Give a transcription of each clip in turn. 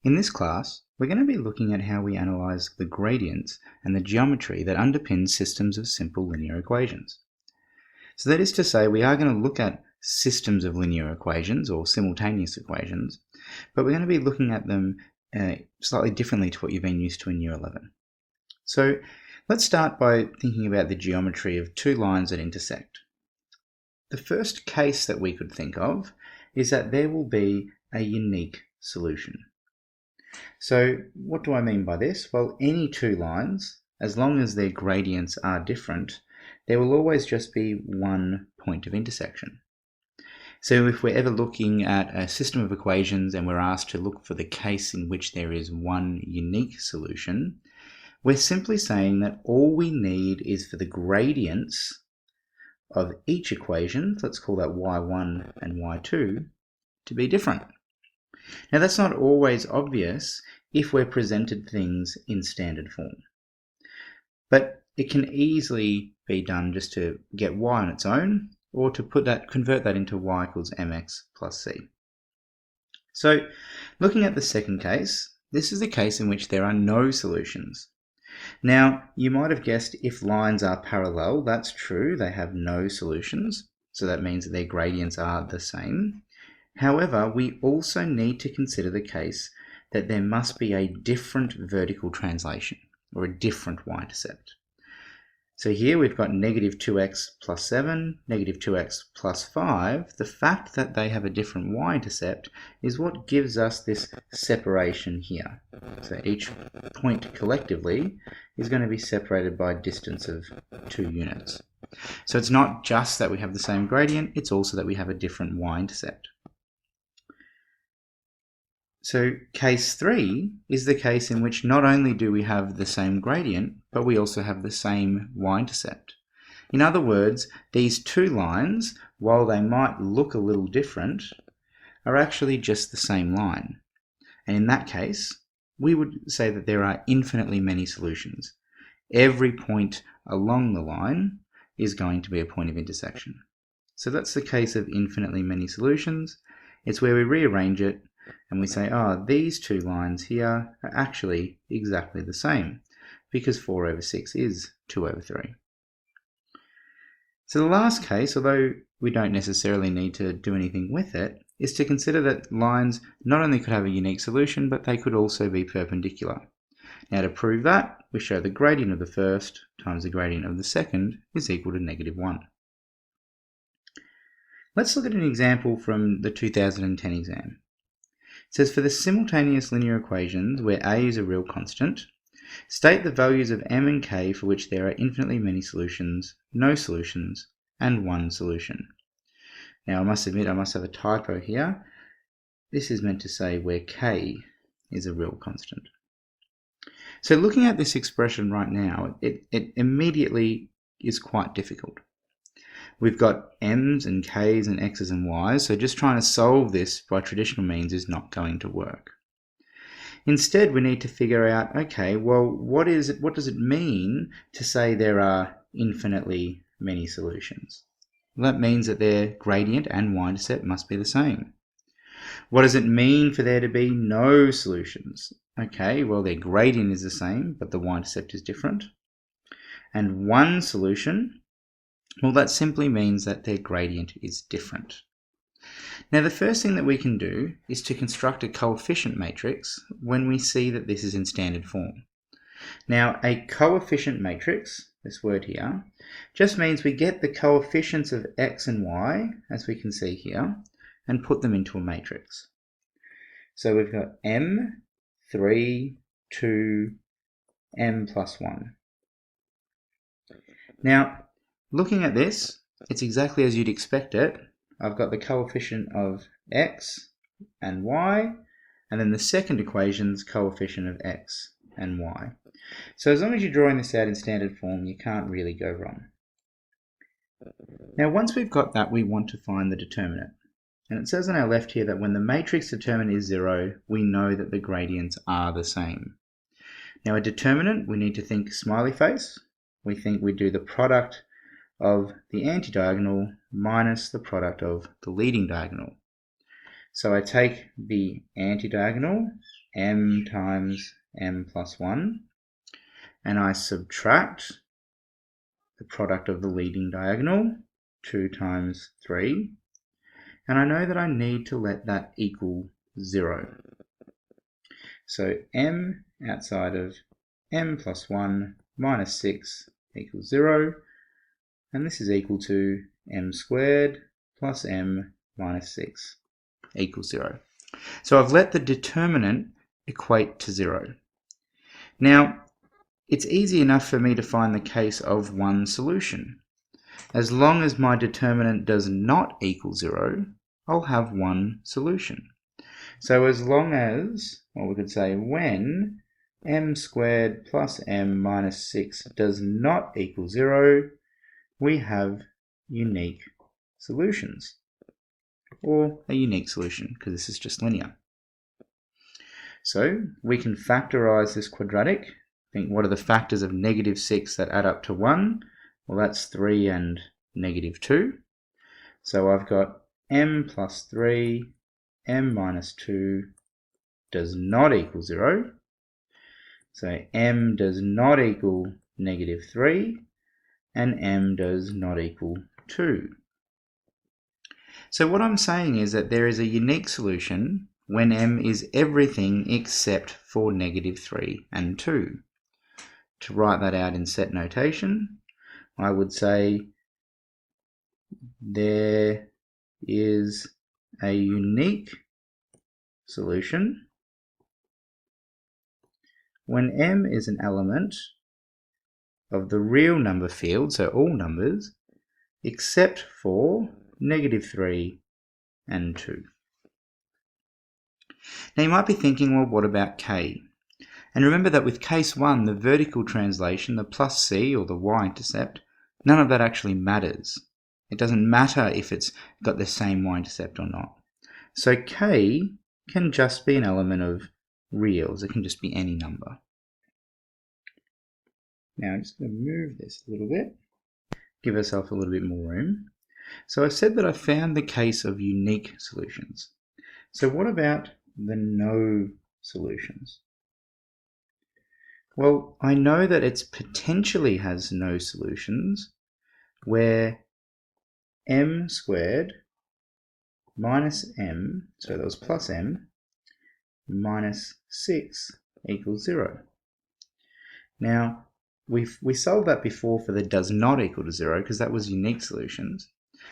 In this class, we're going to be looking at how we analyze the gradients and the geometry that underpins systems of simple linear equations. So that is to say, we are going to look at systems of linear equations or simultaneous equations, but we're going to be looking at them slightly differently to what you've been used to in Year 11. So let's start by thinking about the geometry of two lines that intersect. The first case that we could think of is that there will be a unique solution. So what do I mean by this? Well, any two lines, as long as their gradients are different, there will always just be one point of intersection. So if we're ever looking at a system of equations and we're asked to look for the case in which there is one unique solution, we're simply saying that all we need is for the gradients of each equation, let's call that y1 and y2, to be different. Now that's not always obvious if we're presented things in standard form, but it can easily be done just to get y on its own, or to convert that into y equals mx plus c. So looking at the second case, this is the case in which there are no solutions. Now you might have guessed if lines are parallel, that's true, they have no solutions, so that means that their gradients are the same. However, we also need to consider the case that there must be a different vertical translation, or a different y-intercept. So here we've got negative 2x plus 7, negative 2x plus 5. The fact that they have a different y-intercept is what gives us this separation here. So each point collectively is going to be separated by a distance of 2 units. So it's not just that we have the same gradient, it's also that we have a different y-intercept. So case 3 is the case in which not only do we have the same gradient, but we also have the same y-intercept. In other words, these two lines, while they might look a little different, are actually just the same line. And in that case, we would say that there are infinitely many solutions. Every point along the line is going to be a point of intersection. So that's the case of infinitely many solutions. It's where we rearrange it and we say, these two lines here are actually exactly the same, because 4 over 6 is 2 over 3. So the last case, although we don't necessarily need to do anything with it, is to consider that lines not only could have a unique solution, but they could also be perpendicular. Now to prove that, we show the gradient of the first times the gradient of the second is equal to negative 1. Let's look at an example from the 2010 exam. It says for the simultaneous linear equations where a is a real constant, state the values of m and k for which there are infinitely many solutions, no solutions, and one solution. Now I must admit I must have a typo here. This is meant to say where k is a real constant. So looking at this expression right now, it immediately is quite difficult. We've got m's and k's and x's and y's, so just trying to solve this by traditional means is not going to work. Instead, we need to figure out, okay, well, what does it mean to say there are infinitely many solutions? Well, that means that their gradient and y-intercept must be the same. What does it mean for there to be no solutions? Okay, well, their gradient is the same, but the y-intercept is different. And one solution, well, that simply means that their gradient is different. Now, the first thing that we can do is to construct a coefficient matrix when we see that this is in standard form. Now, a coefficient matrix, this word here, just means we get the coefficients of x and y, as we can see here, and put them into a matrix. So we've got m, 3, 2, m plus 1. Now, looking at this, it's exactly as you'd expect it. I've got the coefficient of x and y, and then the second equation's coefficient of x and y. So as long as you're drawing this out in standard form, you can't really go wrong. Now once we've got that, we want to find the determinant. And it says on our left here that when the matrix determinant is 0, we know that the gradients are the same. Now a determinant, we need to think smiley face. We think we do the product of the anti-diagonal minus the product of the leading diagonal. So I take the anti-diagonal m times m plus 1, and I subtract the product of the leading diagonal, 2 times 3, and I know that I need to let that equal 0. So m outside of m plus 1 minus 6 equals 0, and this is equal to m squared plus m minus 6 equals 0. So I've let the determinant equate to 0. Now, it's easy enough for me to find the case of one solution. As long as my determinant does not equal 0, I'll have one solution. So as long as, or we could say when, m squared plus m minus 6 does not equal 0, we have unique solutions. Or a unique solution, because this is just linear. So we can factorize this quadratic. Think, what are the factors of negative 6 that add up to 1? Well, that's 3 and negative 2. So I've got m plus 3, m minus 2 does not equal 0. So m does not equal negative 3, and m does not equal 2. So what I'm saying is that there is a unique solution when m is everything except for negative 3 and 2. To write that out in set notation, I would say there is a unique solution when m is an element of the real number field, so all numbers, except for negative 3 and 2. Now you might be thinking, well, what about k? And remember that with case 1, the vertical translation, the plus c or the y-intercept, none of that actually matters. It doesn't matter if it's got the same y-intercept or not. So k can just be an element of reals. It can just be any number. Now I'm just going to move this a little bit, give ourselves a little bit more room. So I've said that I found the case of unique solutions. So what about the no solutions? Well, I know that it potentially has no solutions where m squared minus m, so that was plus m, minus 6 equals 0. Now, we solved that before for the does not equal to 0 because that was unique solutions.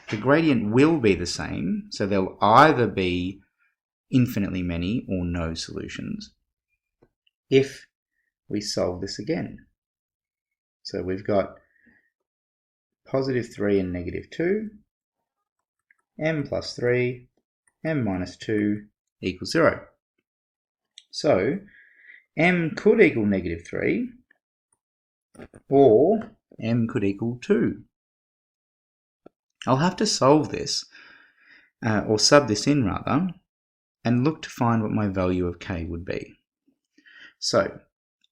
The gradient will be the same, so there'll either be infinitely many or no solutions if we solve this again. So we've got positive 3 and negative 2, m plus 3, m minus 2 equals 0. So m could equal negative 3, or m could equal 2. I'll have to solve this, or sub this in rather, and look to find what my value of k would be. So,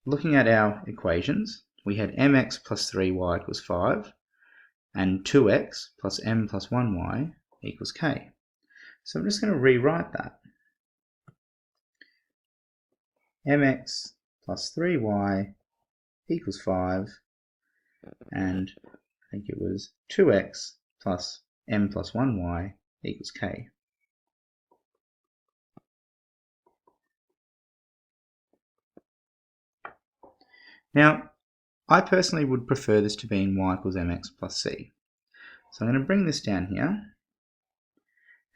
looking at our equations, we had mx plus 3y equals 5, and 2x plus m plus 1y equals k. So I'm just going to rewrite that. mx plus 3y equals 5, and I think it was 2x plus m plus 1y equals k. Now, I personally would prefer this to be in y equals mx plus c. So I'm going to bring this down here,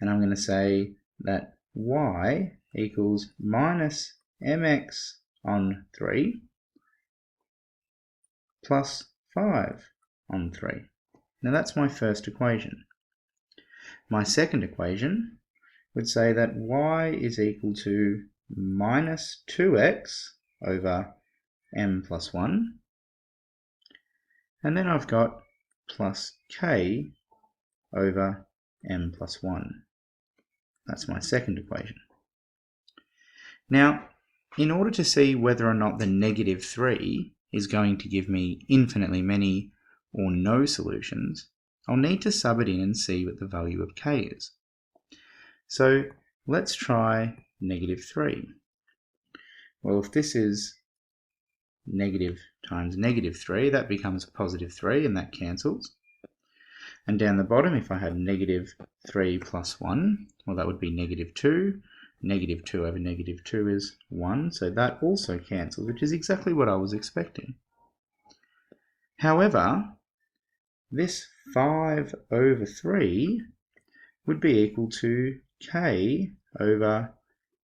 and I'm going to say that y equals minus mx on 3 plus 5 on 3. Now that's my first equation. My second equation would say that y is equal to minus 2x over m plus 1, and then I've got plus k over m plus 1. That's my second equation. Now, in order to see whether or not the negative 3 is going to give me infinitely many or no solutions, I'll need to sub it in and see what the value of k is. So let's try negative 3. Well, if this is negative times negative 3, that becomes positive 3, and that cancels. And down the bottom, if I had negative 3 plus 1, well, that would be negative 2. Negative 2 over negative 2 is 1, so that also cancels, which is exactly what I was expecting. However, this 5 over 3 would be equal to k over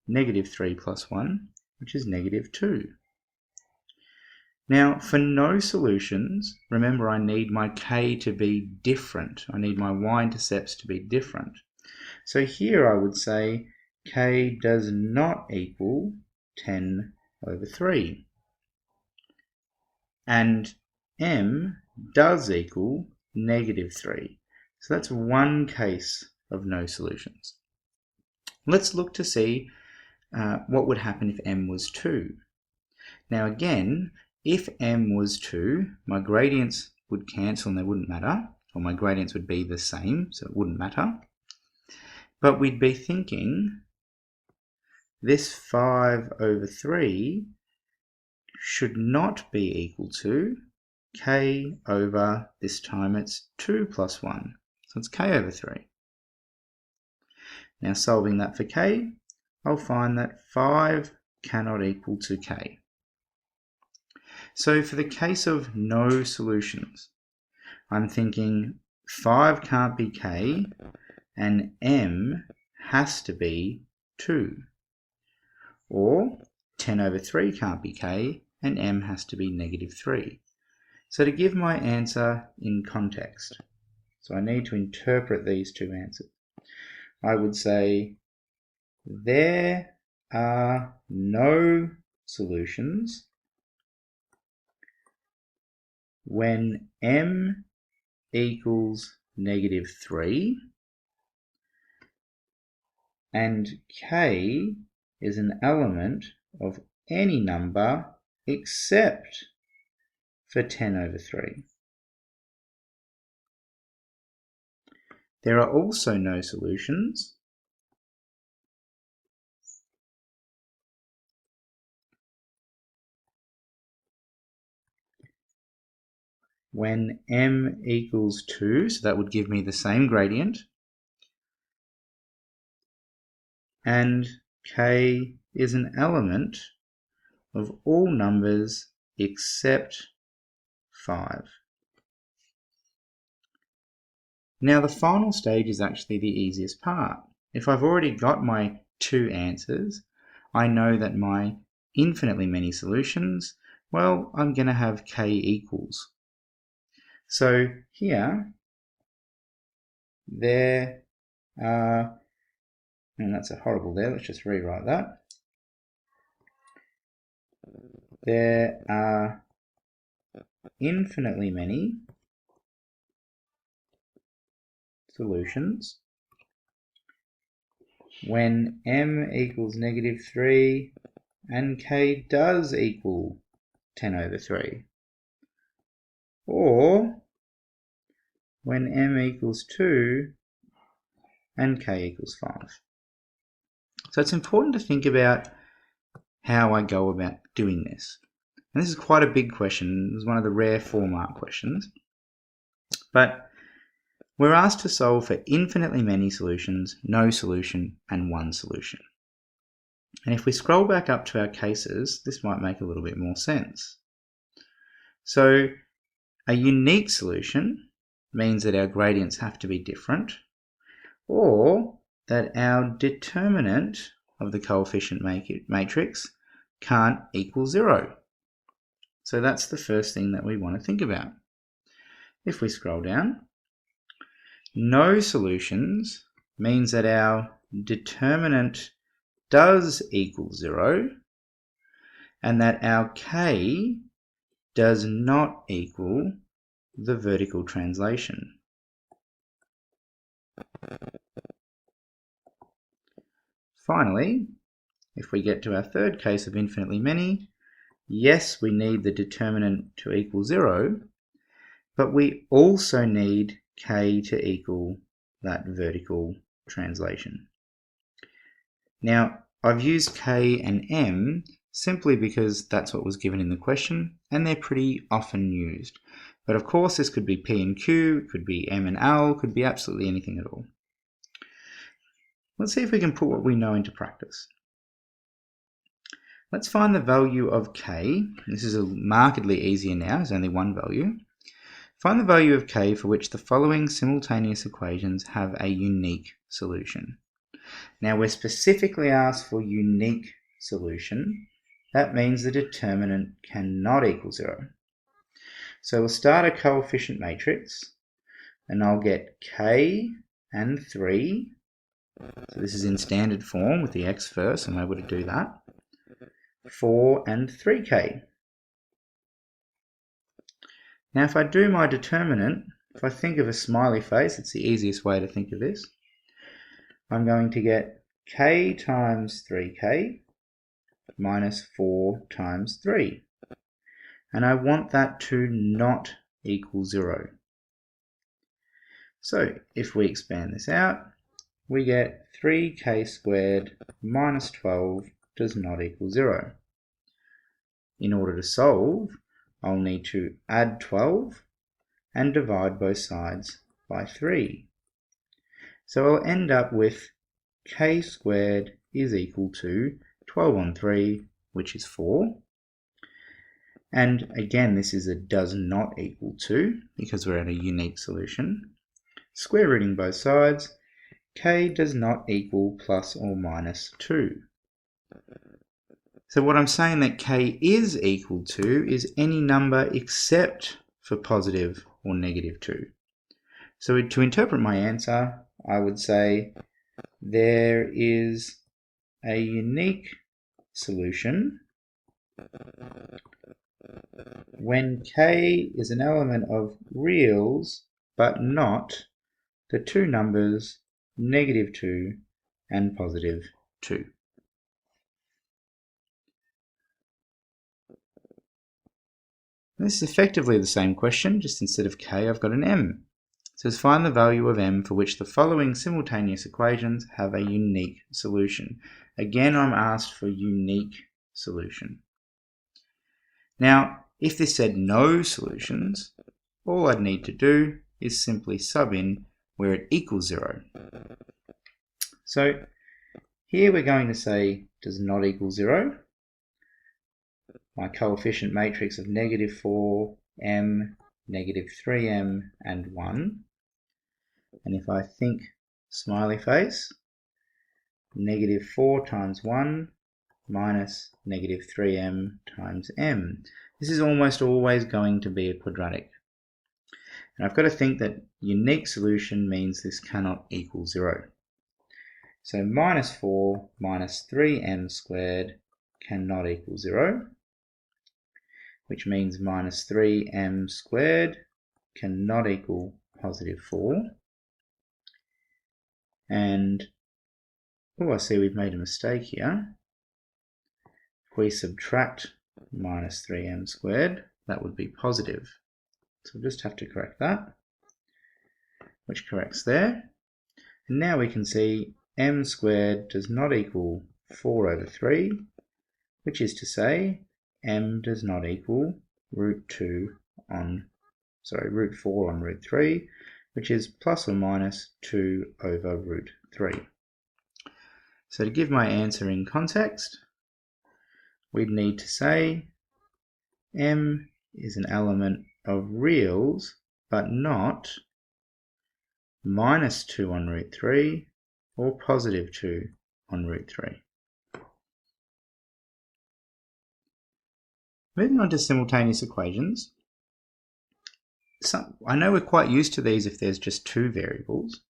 negative 3 plus 1, which is negative 2. Now, for no solutions, remember I need my k to be different. I need my y-intercepts to be different. So here I would say k does not equal 10 over 3. And m does equal negative 3. So that's one case of no solutions. Let's look to see what would happen if m was 2. Now again, if m was 2, my gradients would cancel and they wouldn't matter, or my gradients would be the same, so it wouldn't matter. But we'd be thinking this 5 over 3 should not be equal to k over, this time it's 2 plus 1. So it's k over 3. Now solving that for k, I'll find that 5 cannot equal to k. So for the case of no solutions, I'm thinking 5 can't be k and m has to be 2. Or 10 over 3 can't be k and m has to be negative 3. So to give my answer in context, so I need to interpret these two answers, I would say there are no solutions when m equals negative 3 and k is an element of any number except for 10 over 3. There are also no solutions when m equals 2, so that would give me the same gradient, and k is an element of all numbers except 5. Now the final stage is actually the easiest part. If I've already got my two answers, I know that my infinitely many solutions, well, I'm going to have k equals. So here, there are, and that's a horrible there, let's just rewrite that. There are infinitely many solutions when m equals negative 3 and k does equal 10 over 3. Or when m equals 2 and k equals 5. So it's important to think about how I go about doing this. And this is quite a big question. It's one of the rare 4-mark questions. But we're asked to solve for infinitely many solutions, no solution, and one solution. And if we scroll back up to our cases, this might make a little bit more sense. So a unique solution means that our gradients have to be different, or that our determinant of the coefficient matrix can't equal 0. So that's the first thing that we want to think about. If we scroll down, no solutions means that our determinant does equal 0 and that our k does not equal the vertical translation. Finally, if we get to our third case of infinitely many, yes, we need the determinant to equal 0, but we also need k to equal that vertical translation. Now, I've used k and m simply because that's what was given in the question, and they're pretty often used. But of course, this could be P and Q, it could be M and L, could be absolutely anything at all. Let's see if we can put what we know into practice. Let's find the value of K. This is markedly easier now, there's only one value. Find the value of K for which the following simultaneous equations have a unique solution. Now we're specifically asked for unique solution. That means the determinant cannot equal 0. So we'll start a coefficient matrix, and I'll get K and 3. So this is in standard form with the X first, I'm able to do that. 4 and 3K. Now if I do my determinant, if I think of a smiley face, it's the easiest way to think of this. I'm going to get K times 3K minus 4 times 3. And I want that to not equal 0. So if we expand this out, we get 3k squared minus 12 does not equal 0. In order to solve, I'll need to add 12 and divide both sides by 3. So I'll end up with k squared is equal to 12 on 3, which is 4. And again, this is a does not equal to, because we're at a unique solution. Square rooting both sides, k does not equal plus or minus 2. So what I'm saying that k is equal to is any number except for positive or negative 2. So to interpret my answer, I would say there is a unique solution when k is an element of reals but not the two numbers negative 2 and positive 2. This is effectively the same question, just instead of k I've got an m. It says find the value of m for which the following simultaneous equations have a unique solution. Again, I'm asked for unique solution. Now, if this said no solutions, all I'd need to do is simply sub in where it equals 0. So here we're going to say does not equal 0. My coefficient matrix of negative 4m, negative 3m, and 1. And if I think smiley face, negative 4 times 1 minus negative 3m times m. This is almost always going to be a quadratic. And I've got to think that unique solution means this cannot equal 0. So minus 4 minus 3m squared cannot equal 0, which means minus 3m squared cannot equal positive 4. And, oh, I see we've made a mistake here. If we subtract minus 3m squared, that would be positive. So we'll just have to correct that, which corrects there. And now we can see m squared does not equal 4 over 3, which is to say m does not equal root 4 on root 3, which is plus or minus 2 over root 3. So to give my answer in context, we'd need to say m is an element of reals, but not minus 2 on root 3 or positive 2 on root 3. Moving on to simultaneous equations. I know we're quite used to these if there's just 2 variables,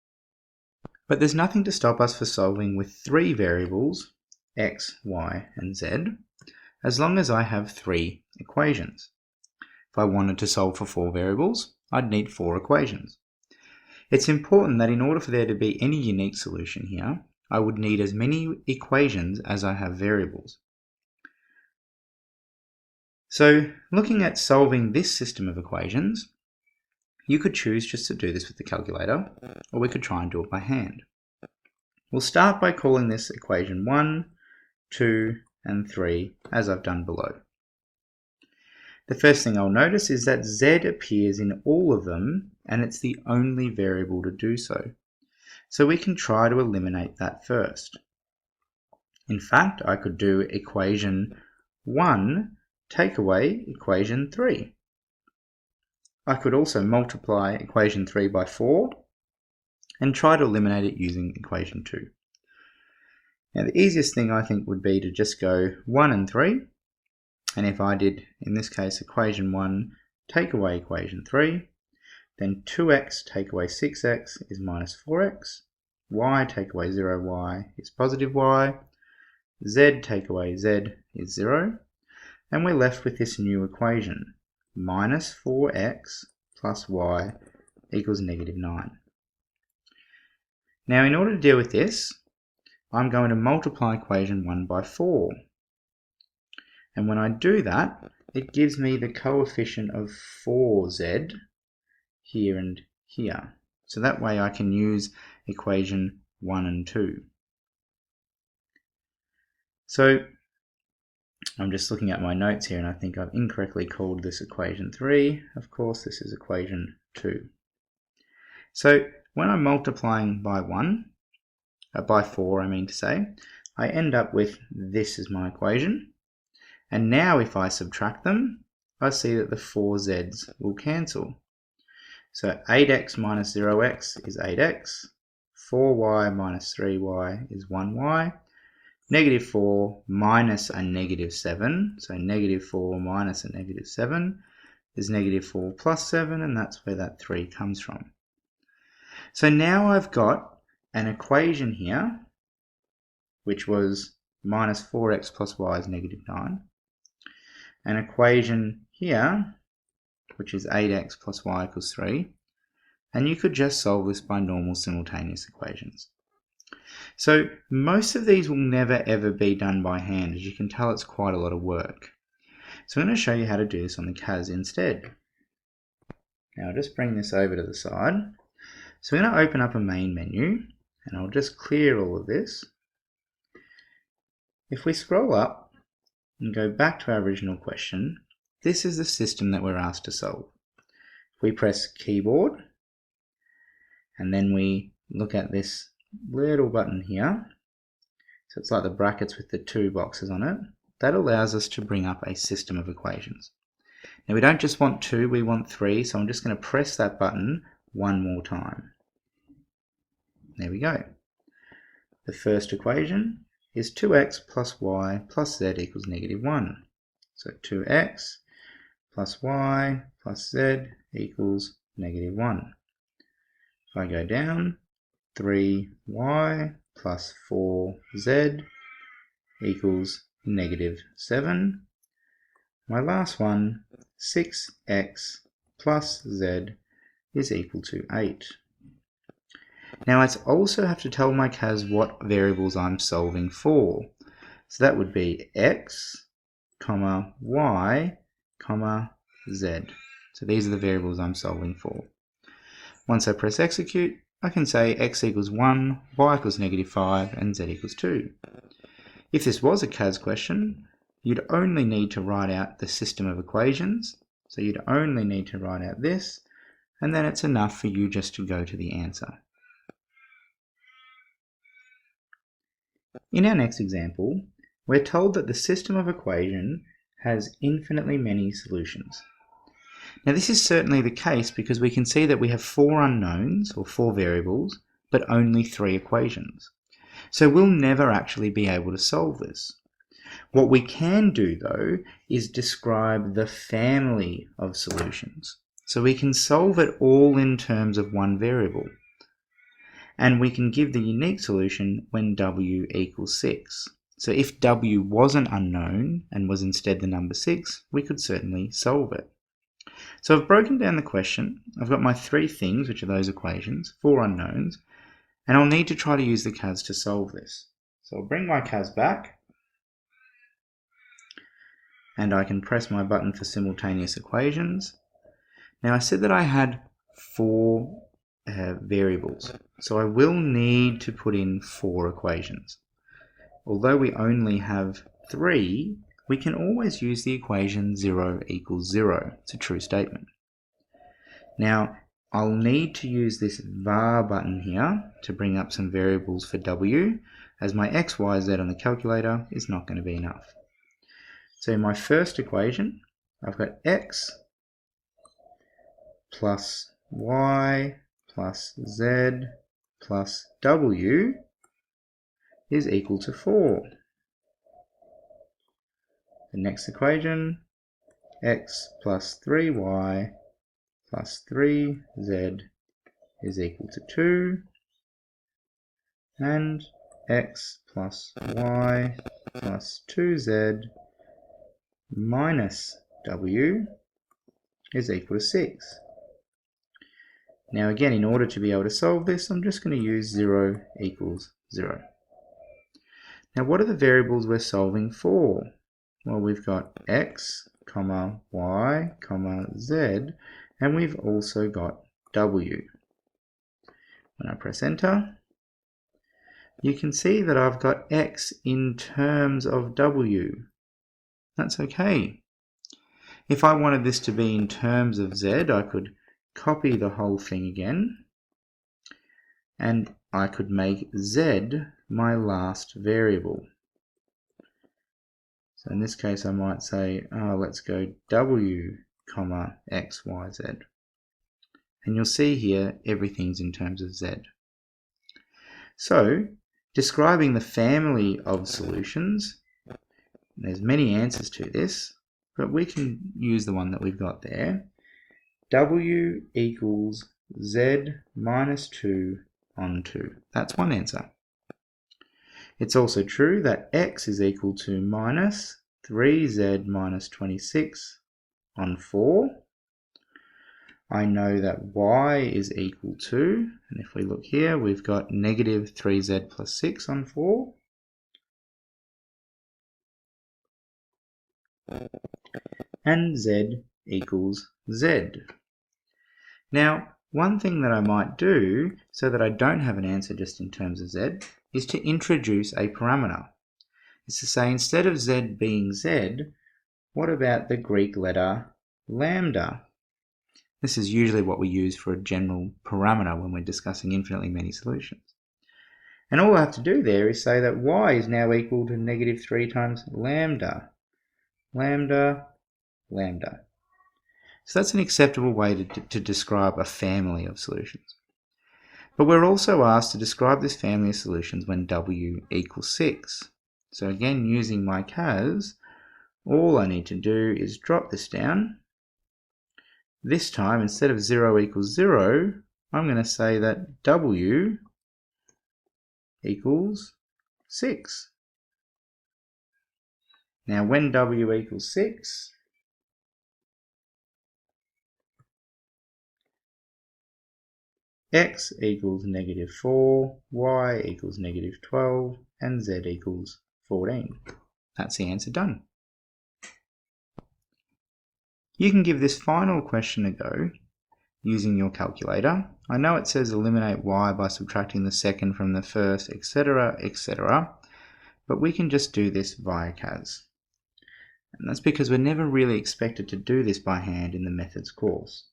but there's nothing to stop us for solving with 3 variables, x, y, and z, as long as I have 3 equations. If I wanted to solve for 4 variables, I'd need 4 equations. It's important that in order for there to be any unique solution here, I would need as many equations as I have variables. So, looking at solving this system of equations, you could choose just to do this with the calculator, or we could try and do it by hand. We'll start by calling this equation 1, 2, and 3 as I've done below. The first thing I'll notice is that z appears in all of them, and it's the only variable to do so. So we can try to eliminate that first. In fact, I could do equation 1 take away equation 3. I could also multiply equation 3 by 4 and try to eliminate it using equation 2. Now the easiest thing I think would be to just go 1 and 3. And if I did, in this case, equation 1 take away equation 3, then 2x take away 6x is minus 4x, y take away 0y is positive y, z take away z is 0, and we're left with this new equation, minus 4x plus y equals negative 9. Now in order to deal with this, I'm going to multiply equation 1 by 4. And when I do that, it gives me the coefficient of 4z here and here. So that way I can use equation 1 and 2. So I'm just looking at my notes here and I think I've incorrectly called this equation 3. Of course, this is equation 2. So when I'm multiplying by 4, I mean to say, I end up with this as my equation. And now if I subtract them, I see that the 4z's will cancel. So 8x minus 0x is 8x, 4y minus 3y is 1y, negative 4 minus a negative 7, so negative 4 minus a negative 7 is negative 4 plus 7, and that's where that 3 comes from. So now I've got an equation here, which was minus 4x plus y is negative 9, an equation here, which is 8x plus y equals 3, and you could just solve this by normal simultaneous equations. So most of these will never ever be done by hand. As you can tell, it's quite a lot of work. So I'm going to show you how to do this on the CAS instead. Now I'll just bring this over to the side. So I'm going to open up a main menu, and I'll just clear all of this. If we scroll up and go back to our original question, this is the system that we're asked to solve. If we press keyboard, and then we look at this little button here, so it's like the brackets with the 2 boxes on it, that allows us to bring up a system of equations. Now we don't just want 2, we want 3, so I'm just going to press that button one more time. There we go. The first equation is 2x plus y plus z equals negative 1. So 2x plus y plus z equals negative 1. If I go down, 3y plus 4z equals negative 7. My last one, 6x plus z is equal to 8. Now I also have to tell my CAS what variables I'm solving for. So that would be x, comma, y, comma, z. So these are the variables I'm solving for. Once I press execute, I can say x equals 1, y equals negative 5, and z equals 2. If this was a CAS question, you'd only need to write out the system of equations. So you'd only need to write out this, and then it's enough for you just to go to the answer. In our next example, we're told that the system of equation has infinitely many solutions. Now this is certainly the case because we can see that we have 4 unknowns, or 4 variables, but only 3 equations. So we'll never actually be able to solve this. What we can do though is describe the family of solutions. So we can solve it all in terms of one variable. And we can give the unique solution when w equals 6. So if w wasn't unknown and was instead the number 6, we could certainly solve it. So I've broken down the question. I've got my 3 things, which are those equations, 4 unknowns, and I'll need to try to use the CAS to solve this. So I'll bring my CAS back, and I can press my button for simultaneous equations. Now I said that I had 4 variables, so I will need to put in 4 equations. Although we only have 3, we can always use the equation 0 equals 0. It's a true statement. Now, I'll need to use this var button here to bring up some variables for w, as my x, y, z on the calculator is not going to be enough. So in my first equation, I've got x plus y plus z plus w is equal to 4. The next equation, x plus 3y plus 3z is equal to 2, and x plus y plus 2z minus w is equal to 6. Now again, in order to be able to solve this, I'm just going to use 0 equals 0. Now what are the variables we're solving for? Well, we've got x, comma, y, comma, z, and we've also got w. When I press enter, you can see that I've got x in terms of w. That's okay. If I wanted this to be in terms of z, I could copy the whole thing again, and I could make z my last variable. So in this case I might say, let's go w, comma, x, y, z. And you'll see here everything's in terms of z. So, describing the family of solutions, there's many answers to this, but we can use the one that we've got there. W equals z minus 2 on 2. That's one answer. It's also true that x is equal to minus 3z minus 26 on 4. I know that y is equal to, and if we look here, we've got negative 3z plus 6 on 4. And z equals z. Now, one thing that I might do, so that I don't have an answer just in terms of z, is to introduce a parameter. It's to say, instead of z being z, what about the Greek letter lambda? This is usually what we use for a general parameter when we're discussing infinitely many solutions. And all I have to do there is say that y is now equal to negative 3 times lambda. Lambda, lambda. So that's an acceptable way to describe a family of solutions. But we're also asked to describe this family of solutions when w equals 6. So again, using my CAS, all I need to do is drop this down. This time, instead of 0 equals 0, I'm going to say that w equals 6. Now when w equals 6, x equals negative 4, y equals negative 12, and z equals 14. That's the answer done. You can give this final question a go using your calculator. I know it says eliminate y by subtracting the second from the first, etc., etc., but we can just do this via CAS. And that's because we're never really expected to do this by hand in the methods course.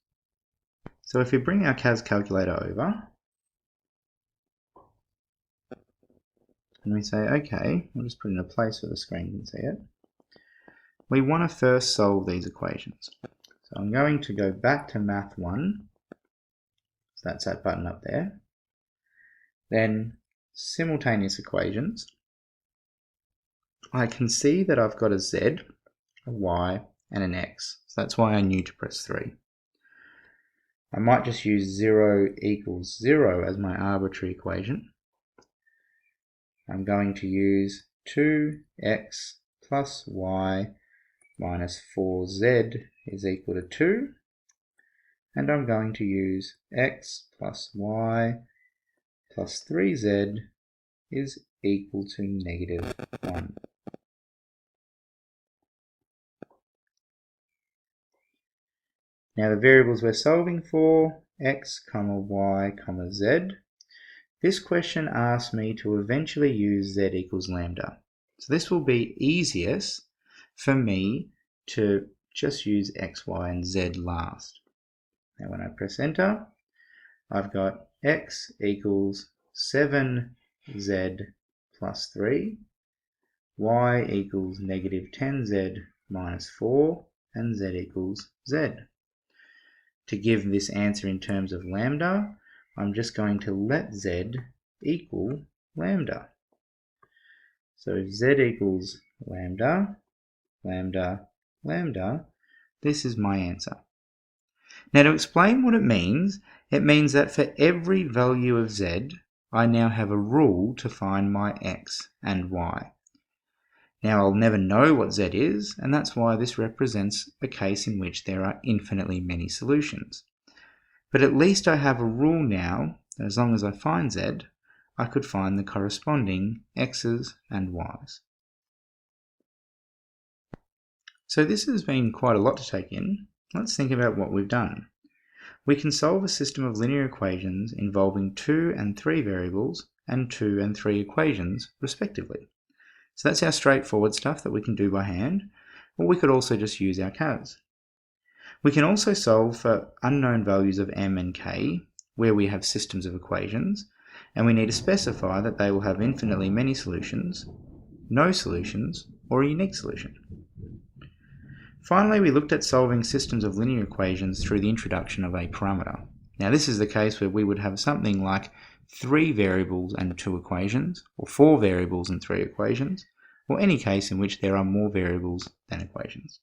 So if we bring our CAS calculator over, and we say, okay, we'll just put in a place where the screen can see it. We want to first solve these equations. So I'm going to go back to Math 1. So that's that button up there. Then simultaneous equations. I can see that I've got a z, a y, and an x. So that's why I knew to press 3. I might just use 0 equals 0 as my arbitrary equation. I'm going to use 2x plus y minus 4z is equal to 2. And I'm going to use x plus y plus 3z is equal to negative 1. Now the variables we're solving for, x, y, z. This question asks me to eventually use z equals lambda. So this will be easiest for me to just use x, y, and z last. Now when I press enter, I've got x equals 7z plus 3, y equals negative 10z minus 4, and z equals z. To give this answer in terms of lambda, I'm just going to let z equal lambda. So if z equals lambda, lambda, lambda, this is my answer. Now to explain what it means that for every value of z, I now have a rule to find my x and y. Now I'll never know what z is, and that's why this represents a case in which there are infinitely many solutions. But at least I have a rule now that as long as I find z, I could find the corresponding x's and y's. So this has been quite a lot to take in. Let's think about what we've done. We can solve a system of linear equations involving 2 and 3 variables and 2 and 3 equations, respectively. So that's our straightforward stuff that we can do by hand, or we could also just use our CAS. We can also solve for unknown values of m and k, where we have systems of equations, and we need to specify that they will have infinitely many solutions, no solutions, or a unique solution. Finally, we looked at solving systems of linear equations through the introduction of a parameter. Now this is the case where we would have something like 3 variables and 2 equations, or 4 variables and 3 equations, or any case in which there are more variables than equations.